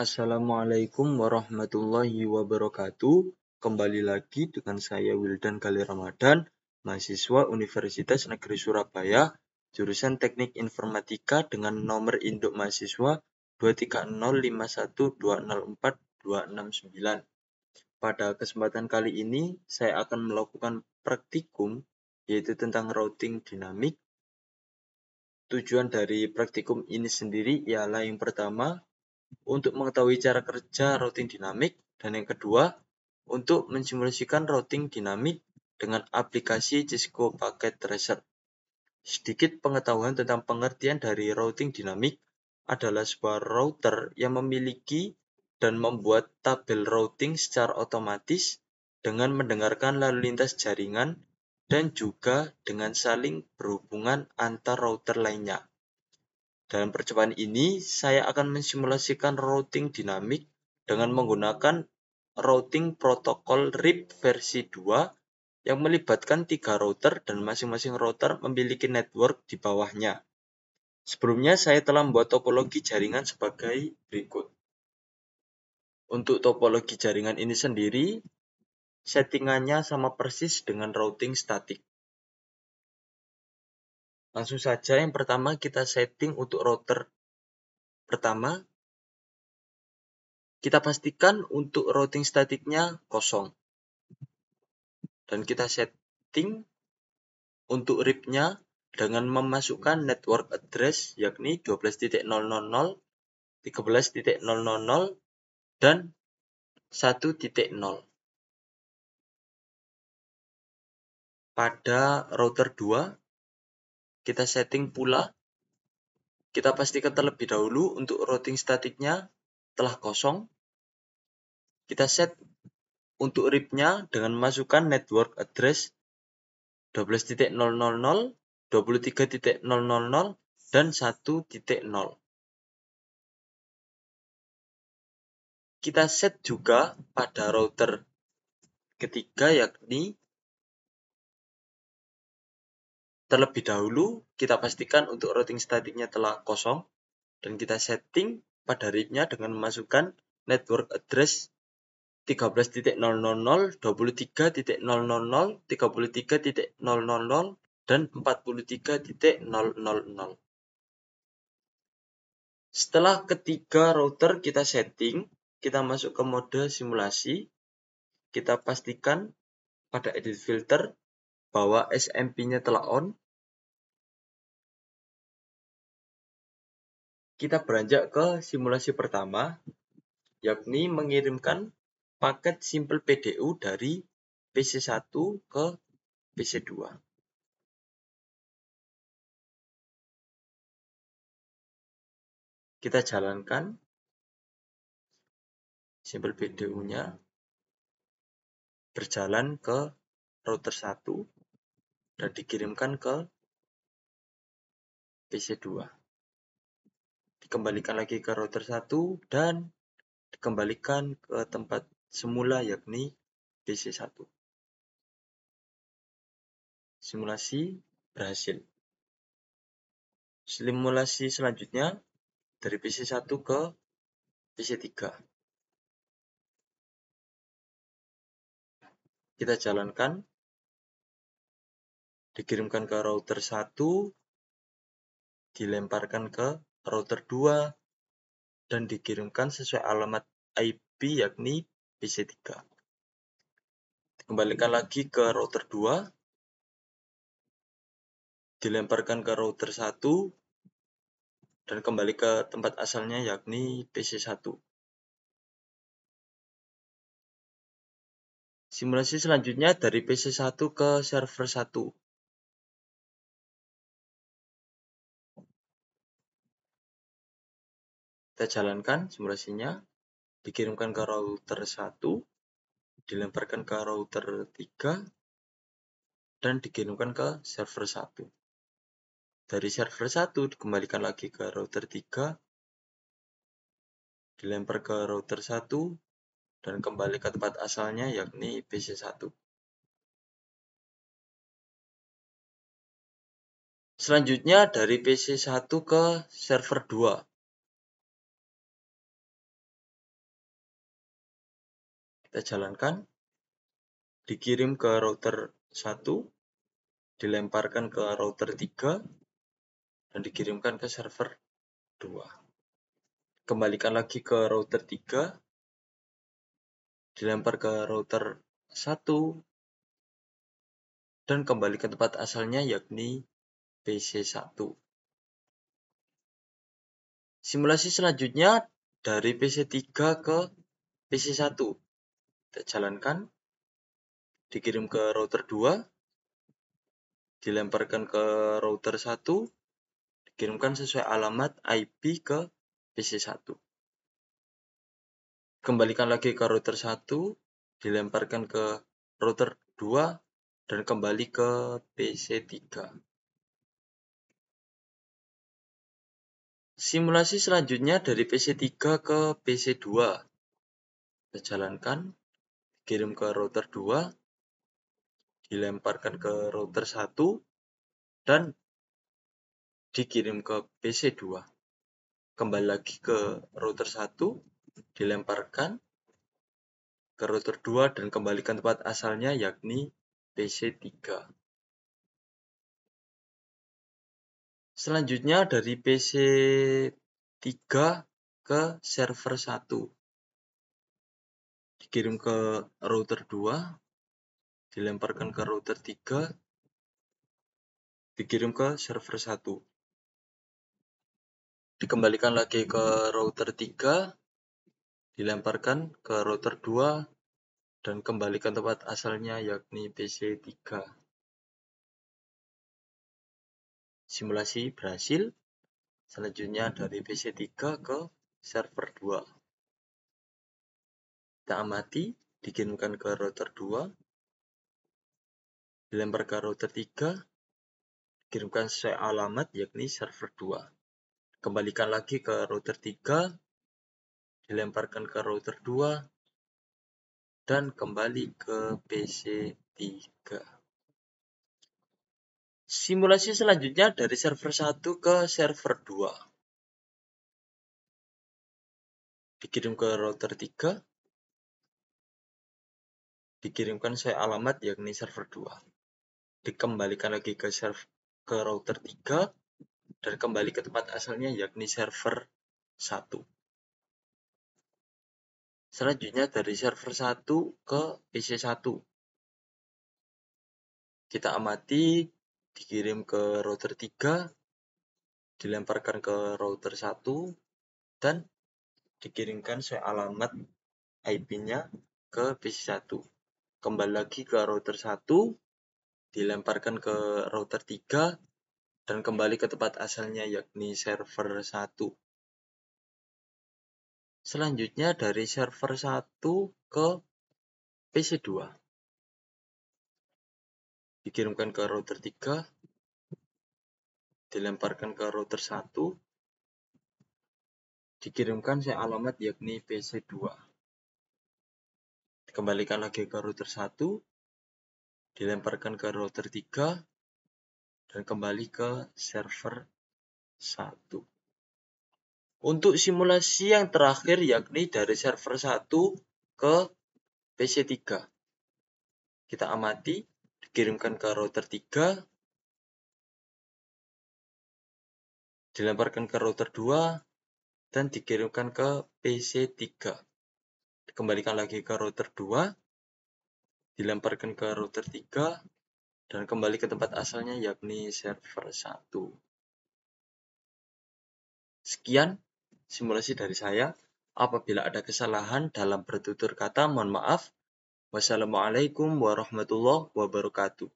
Assalamualaikum warahmatullahi wabarakatuh. Kembali lagi dengan saya Wildan Gali Ramadan, mahasiswa Universitas Negeri Surabaya, jurusan Teknik Informatika dengan nomor induk mahasiswa 23051204269. Pada kesempatan kali ini, saya akan melakukan praktikum, yaitu tentang routing dinamik. Tujuan dari praktikum ini sendiri ialah yang pertama, untuk mengetahui cara kerja routing dinamik, dan yang kedua, untuk mensimulasikan routing dinamik dengan aplikasi Cisco Packet Tracer. Sedikit pengetahuan tentang pengertian dari routing dinamik adalah sebuah router yang memiliki dan membuat tabel routing secara otomatis dengan mendengarkan lalu lintas jaringan dan juga dengan saling berhubungan antar router lainnya. Dalam percobaan ini, saya akan mensimulasikan routing dinamik dengan menggunakan routing protokol RIP versi 2 yang melibatkan 3 router dan masing-masing router memiliki network di bawahnya. Sebelumnya, saya telah membuat topologi jaringan sebagai berikut. Untuk topologi jaringan ini sendiri, settingannya sama persis dengan routing statik. Langsung saja, yang pertama kita setting untuk router pertama. Kita pastikan untuk routing statiknya kosong. Dan kita setting untuk RIP-nya dengan memasukkan network address yakni 12.000, 13.000, dan 1.0. Pada router 2, kita setting pula. Kita pastikan terlebih dahulu untuk routing statiknya telah kosong. Kita set untuk RIP-nya dengan memasukkan network address 12.000, 23.000, dan 1.0. Kita set juga pada router ketiga, yakni terlebih dahulu kita pastikan untuk routing statiknya telah kosong, dan kita setting pada RIP-nya dengan memasukkan network address 13.000, 23.000, 33.000, dan 43.000. Setelah ketiga router kita setting, kita masuk ke mode simulasi. Kita pastikan pada edit filter bahwa SMP-nya telah on. Kita beranjak ke simulasi pertama, yakni mengirimkan paket simple PDU dari PC1 ke PC2. Kita jalankan simple PDU-nya, berjalan ke router 1 dan dikirimkan ke PC2. Dikembalikan lagi ke router 1 dan dikembalikan ke tempat semula, yakni PC1. Simulasi berhasil. Simulasi selanjutnya dari PC1 ke PC3. Kita jalankan, dikirimkan ke router 1, dilemparkan ke router 2, dan dikirimkan sesuai alamat IP yakni PC3. Dikembalikan lagi ke router 2, dilemparkan ke router 1, dan kembali ke tempat asalnya yakni PC1. Simulasi selanjutnya dari PC1 ke server 1. Kita jalankan simulasinya, dikirimkan ke router 1, dilemparkan ke router 3, dan dikirimkan ke server 1. Dari server 1 dikembalikan lagi ke router 3, dilempar ke router 1, dan kembali ke tempat asalnya yakni PC1. Selanjutnya dari PC1 ke server 2. Kita jalankan, dikirim ke router 1, dilemparkan ke router 3, dan dikirimkan ke server 2. Kembalikan lagi ke router 3, dilempar ke router 1, dan kembali ke tempat asalnya yakni PC1. Simulasi selanjutnya dari PC3 ke PC1. Kita jalankan, dikirim ke router 2, dilemparkan ke router 1, dikirimkan sesuai alamat IP ke PC1. Kembalikan lagi ke router 1, dilemparkan ke router 2, dan kembali ke PC3. Simulasi selanjutnya dari PC3 ke PC2. Kita jalankan, kirim ke router 2, dilemparkan ke router 1, dan dikirim ke PC2. Kembali lagi ke router 1, dilemparkan ke router 2, dan kembalikan tempat asalnya yakni PC3. Selanjutnya dari PC3 ke server 1. Dikirim ke router 2, dilemparkan ke router 3, dikirim ke server 1. Dikembalikan lagi ke router 3, dilemparkan ke router 2, dan kembalikan tempat asalnya yakni PC3. Simulasi berhasil. Selanjutnya dari PC3 ke server 2. Kita amati, dikirimkan ke router 2, dilempar ke router 3, dikirimkan sesuai alamat yakni server 2. Kembalikan lagi ke router 3, dilemparkan ke router 2, dan kembali ke PC3. Simulasi selanjutnya dari server 1 ke server 2. Dikirim ke router 3, dikirimkan sesuai alamat yakni server 2. Dikembalikan lagi ke router 3, dan kembali ke tempat asalnya yakni server 1. Selanjutnya dari server 1 ke PC1. Kita amati, dikirim ke router 3, dilemparkan ke router 1, dan dikirimkan sesuai alamat IP-nya ke PC1. Kembali lagi ke router 1, dilemparkan ke router 3, dan kembali ke tempat asalnya yakni server 1. Selanjutnya dari server 1 ke PC2. Dikirimkan ke router 3, dilemparkan ke router 1, dikirimkan sesuai alamat yakni PC2. Dikembalikan lagi ke router 1, dilemparkan ke router 3, dan kembali ke server 1. Untuk simulasi yang terakhir yakni dari server 1 ke PC3. Kita amati, dikirimkan ke router 3, dilemparkan ke router 2, dan dikirimkan ke PC3. Dikembalikan lagi ke router 2, dilemparkan ke router 3, dan kembali ke tempat asalnya yakni server 1. Sekian simulasi dari saya. Apabila ada kesalahan dalam bertutur kata, mohon maaf. Wassalamualaikum warahmatullahi wabarakatuh.